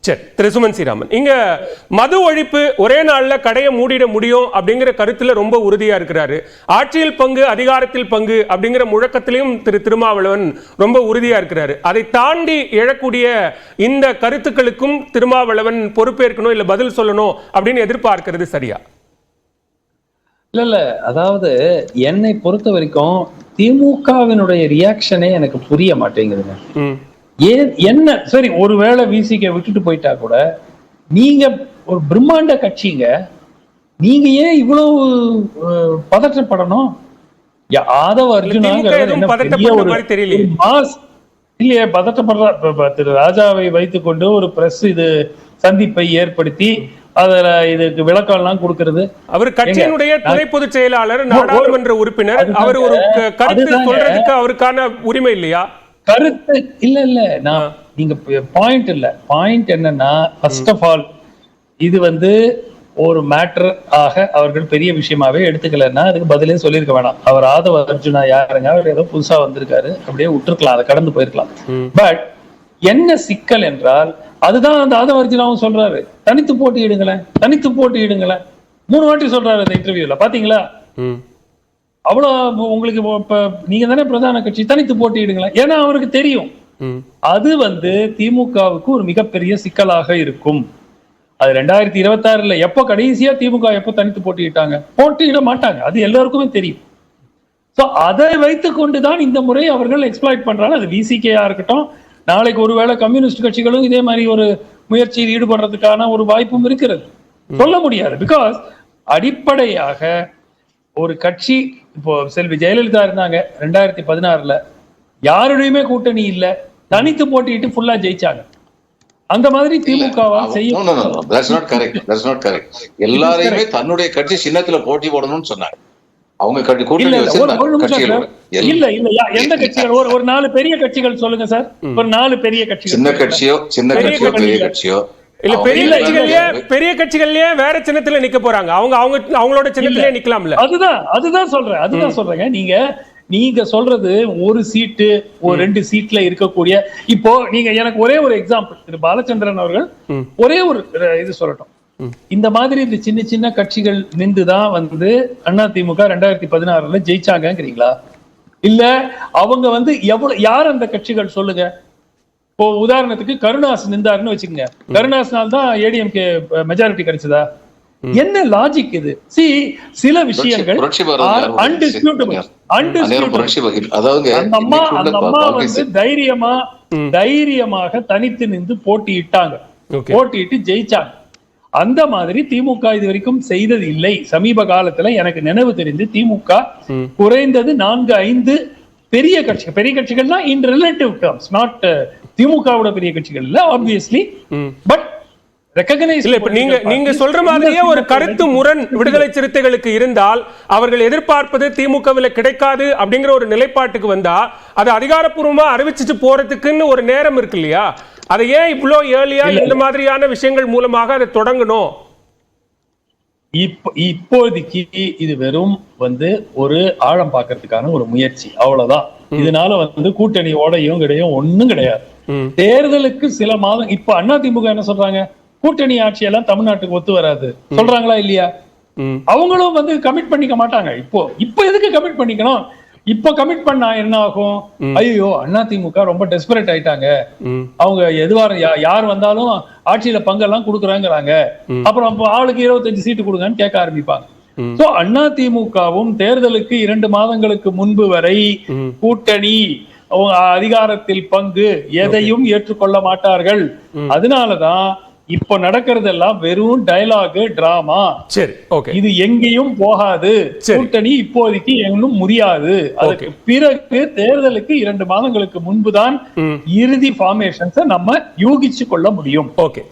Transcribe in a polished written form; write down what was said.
சரி, திரு சுமன் ஸ்ரீராமன், இங்க மது ஒழிப்பு ஒரே நாள்ல கடையை மூடிட முடியும் அப்படிங்கிற கருத்துல ரொம்ப உறுதியா இருக்கிறாரு. ஆட்சியில் பங்கு அதிகாரத்தில் பங்கு அப்படிங்கிற முழக்கத்திலையும் திரு திருமாவளவன் ரொம்ப உறுதியா இருக்கிறாரு. அதை தாண்டி எழக்கூடிய இந்த கருத்துக்களுக்கும் திருமாவளவன் பொறுப்பேற்கணும் இல்ல பதில் சொல்லணும் அப்படின்னு எதிர்பார்க்கிறது சரியா? இல்ல அதாவது என்னை பொறுத்த வரைக்கும் திமுகவினுடைய ரியாக்ஷனே எனக்கு புரிய மாட்டேங்குதுங்க. ஏன் என்ன சரி, ஒருவேளை விசிக விட்டுட்டு போயிட்டா கூட நீங்க ஒரு பிரம்மாண்ட கட்சிங்க, நீங்க ஏன் இவ்வளவு பதற்றப்படணும்? ஆதவ அர்ஜுனா இல்லையே பதற்றப்படுற திரு ராஜாவை வைத்துக் கொண்டு ஒரு பிரஸ் இது சந்திப்பை ஏற்படுத்தி அதுல இதுக்கு விளக்கம்லாம் கொடுக்கிறது. அவர் கட்சியினுடைய துணை பொதுச் செயலாளர், நாடாளுமன்ற உறுப்பினர், அவர் ஒரு கருத்து சொல்றதுக்கு அவருக்கான உரிமை இல்லையா? கருத்து இல்ல நான் நீங்க பாயிண்ட் இல்ல, பாயிண்ட் என்னன்னா ஃபர்ஸ்ட் ஆஃப் ஆல் இது ஒரு மேட்டர் ஆக அவர்கள் பெரிய விஷயமாவே எடுத்துக்கலன்னா அதுக்கு பதிலே சொல்லியிருக்க வேணாம். அவர் ஆதவ அர்ஜுனா யாருங்க, அவர் ஏதோ புதுசா வந்திருக்காரு, அப்படியே விட்டுருக்கலாம், அதை கடந்து போயிருக்கலாம். பட் என்ன சிக்கல் என்றால் அதுதான் அந்த ஆதவ அர்ஜுனாவும் சொல்றாரு, தனித்து போட்டியிடுங்களேன், தனித்து போட்டியிடுங்களேன் 3 வாட்டி சொல்றாரு அந்த இன்டர்வியூல, பாத்தீங்களா? அவ்வளவு உங்களுக்கு இப்ப நீங்க தானே பிரதான கட்சி, தனித்து போட்டியிடுங்களேன். ஏன்னா அவருக்கு தெரியும் அது திமுகவுக்கு ஒரு மிகப்பெரிய சிக்கலாக இருக்கும். அது 2026 எப்ப கடைசியா திமுக எப்ப தனித்து போட்டியிட்டாங்க? போட்டியிட மாட்டாங்க, அது எல்லாருக்குமே தெரியும். சோ அதை வைத்துக் கொண்டுதான் இந்த முறை அவர்கள் எக்ஸ்ப்ளாய்ட் பண்றாங்க. அது விசிகேயா இருக்கட்டும், நாளைக்கு ஒருவேளை கம்யூனிஸ்ட் கட்சிகளும் இதே மாதிரி ஒரு முயற்சியில் ஈடுபடுறதுக்கான ஒரு வாய்ப்பும் இருக்கிறது. சொல்ல முடியாது. பிகாஸ் அடிப்படையாக ஒரு கட்சி, இப்போ செல்வி ஜெயலலிதா இருந்தாங்க 2016 யாருடையுமே கூட்டணி இல்ல, தனித்து போட்டிட்டு ஃபுல்லா ஜெயிச்சாங்க. அந்த மாதிரி திமுகவா செய்யும்? எல்லாரையுமே தன்னுடைய கட்சி சின்னத்துல போட்டி போடணும்னு சொன்னாங்க. அவங்க கூட்டணி இல்ல எந்த கட்சிகள்? ஒரு 4 பெரிய கட்சிகள் சொல்லுங்க சார். ஒரு 4 பெரிய கட்சிகள், சின்ன கட்சியோ பெரிய கட்சியோ இல்ல, பெரிய கட்சிகள்லயே வேற சின்னத்துல நிக்க போறாங்க. அவங்களோட சின்னத்திலே நிக்கலாம்ல. அதுதான் சொல்றேங்க. நீங்க சொல்றது ஒரு சீட்டு, ஒரு 2 சீட்ல இருக்கக்கூடிய, இப்போ நீங்க எனக்கு ஒரே ஒரு எக்ஸாம்பிள், திரு பாலச்சந்திரன் அவர்கள் ஒரே ஒரு இது சொல்லட்டும். இந்த மாதிரி இந்த சின்ன சின்ன கட்சிகள் நின்றுதான் அதிமுக 2016 ஜெயிச்சாங்கிறீங்களா? இல்ல அவங்க எவ்வளவு யார் அந்த கட்சிகள் சொல்லுங்க. இப்போ உதாரணத்துக்கு கருணாஸ் நின்றாருன்னு வச்சுக்கோங்க, கருணாஸ்னால தான் ஏடிஎம்கே மெஜாரிட்டி கிடைச்சதா? என்ன லாஜிக் இது? சில விஷயங்கள் தைரியமாக தனித்து நின்று போட்டியிட்டாங்க, போட்டியிட்டு ஜெயிச்சாங்க. அந்த மாதிரி திமுக இது வரைக்கும் செய்தது இல்லை. சமீப காலத்துல எனக்கு நினைவு தெரிந்து திமுக குறைந்தது 4-5 பெரிய கட்சிகள்னா இன் ரிலேட்டிவ் டர்ம்ஸ், நாட் திமுகவோட பெரிய கட்சிகள் இல்ல ஆப்வியஸ்லி, பட் ரெகக்னைஸ். இப்ப நீங்க சொல்ற மாதிரியே ஒரு கருத்து முரண் விடுதலை சிறுத்தைகளுக்கு இருந்தால் அவர்கள் எதிர்பார்ப்பது திமுகவில் கிடைக்காது அப்படிங்கிற ஒரு நிலைப்பாட்டுக்கு வந்தா அது அதிகாரப்பூர்வமா அறிவிச்சுட்டு போறதுக்குன்னு ஒரு நேரம் இருக்கு இல்லையா? அதை ஏன் இவ்வளவு ஏர்லியா இந்த மாதிரியான விஷயங்கள் மூலமாக அதை தொடங்கணும்? இப்போதைக்கு இது வெறும் ஒரு ஆழம் பார்க்கறதுக்கான ஒரு முயற்சி, அவ்வளவுதான். இதனால கூட்டணியோட இவங்க ஒண்ணும் கிடையாது. தேர்தலுக்கு சில மாதம் இப்ப அதிமுக என்ன சொல்றாங்க, கூட்டணி ஆட்சியெல்லாம் தமிழ்நாட்டுக்கு ஒத்து வராது சொல்றாங்களா இல்லையா? அவங்களும் கமிட் பண்ணிக்க மாட்டாங்க. இப்போ எதுக்கு கமிட் பண்ணிக்கணும்? இப்ப கமிட் பண்ணா என்ன ஆகும்? ஐயோ அதிமுக ரொம்ப டெஸ்பரேட் ஆயிட்டாங்க, அவங்க யார் வந்தாலும் ஆட்சியில பங்கெல்லாம் கொடுக்குறாங்கிறாங்க, அப்புறம் ஆளுக்கு 25 சீட்டு கொடுங்கன்னு கேட்க ஆரம்பிப்பாங்க. அதிமுகவும் தேர்தலுக்கு 2 மாதங்களுக்கு முன்பு வரை கூட்டணி அதிகாரத்தில் பங்கு எதையும் ஏற்றுக்கொள்ள மாட்டார்கள். அதனாலதான் இப்ப நடக்கிறதெல்லாம் வெறும் டயலாக், டிராமா. சரி, ஓகே, இது எங்கேயும் போகாது. கூட்டணி இப்போதைக்கு எங்கும் முடியாது. அதுக்கு பிறகு தேர்தலுக்கு 2 மாதங்களுக்கு முன்புதான் இறுதி ஃபார்மேஷன்ஸை நம்ம யூகிச்சு கொள்ள முடியும். ஓகே.